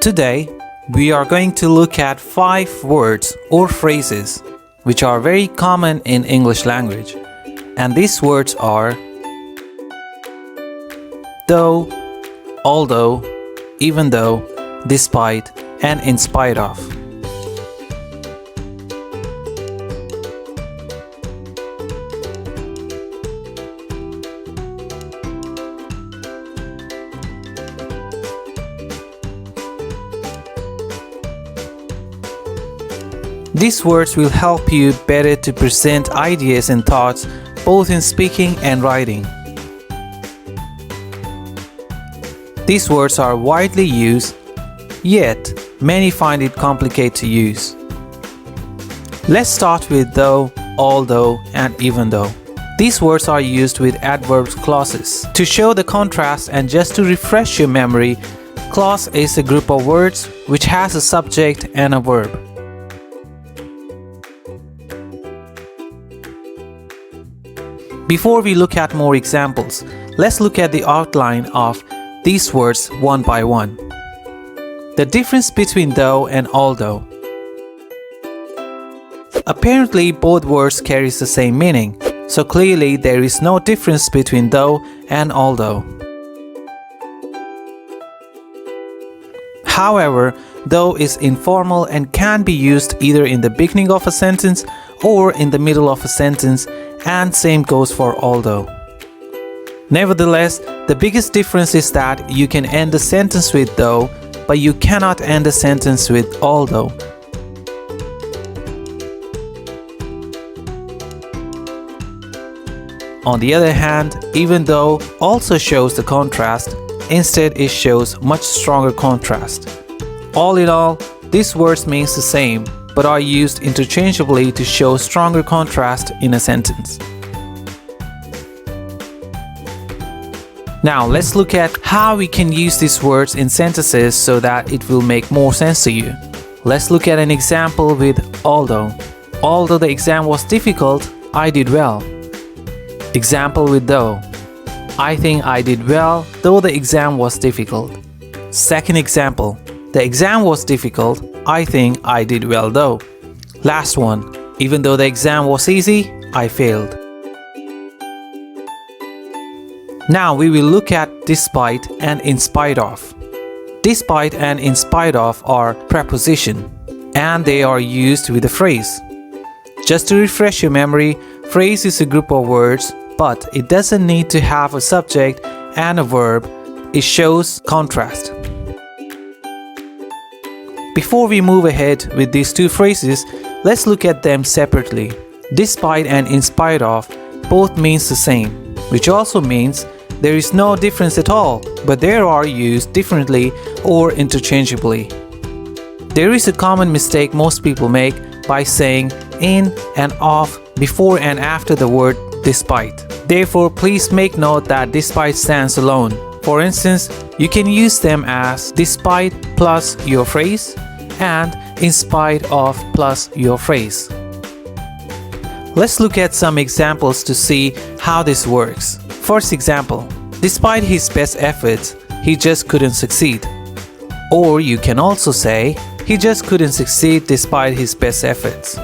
Today, we are going to look at 5 words or phrases which are very common in English language. And these words are though, although, even though, despite, and in spite of. These words will help you better to present ideas and thoughts both in speaking and writing. These words are widely used, yet many find it complicated to use. Let's start with though, although, and even though. These words are used with adverb clauses. To show the contrast and just to refresh your memory, clause is a group of words which has a subject and a verb. Before we look at more examples, let's look at the outline of these words one by one. The difference between though and although. Apparently, both words carry the same meaning, so clearly there is no difference between though and although. However, though is informal and can be used either in the beginning of a sentence or in the middle of a sentence, and same goes for although. Nevertheless, the biggest difference is that you can end a sentence with though, but you cannot end a sentence with although. On the other hand, even though also shows the contrast, instead it shows much stronger contrast. All in all, these words mean the same, but are used interchangeably to show stronger contrast in a sentence. Now let's look at how we can use these words in sentences so that it will make more sense to you. Let's look at an example with although. Although the exam was difficult, I did well. Example with though. I think I did well, though the exam was difficult. Second example. The exam was difficult, I think I did well though. Last one. Even though the exam was easy, I failed. Now we will look at despite and in spite of. Despite and in spite of are preposition, and they are used with a phrase. Just to refresh your memory, phrase is a group of words, but it doesn't need to have a subject and a verb. It shows contrast. Before we move ahead with these two phrases, let's look at them separately. Despite and in spite of both means the same, which also means there is no difference at all, but they are used differently or interchangeably. There is a common mistake most people make by saying in and of before and after the word despite. Therefore, please make note that despite stands alone. For instance, you can use them as despite plus your phrase and in spite of plus your phrase. Let's look at some examples to see how this works. First example, despite his best efforts, he just couldn't succeed. Or you can also say, he just couldn't succeed despite his best efforts.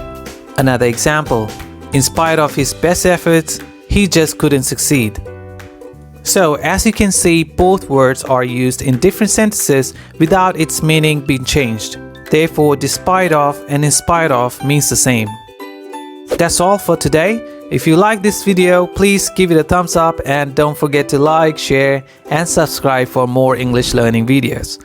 Another example, in spite of his best efforts, he just couldn't succeed. So, as you can see, both words are used in different sentences without its meaning being changed. Therefore, despite of and in spite of means the same. That's all for today. If you like this video, please give it a thumbs up and don't forget to like, share, and subscribe for more English learning videos.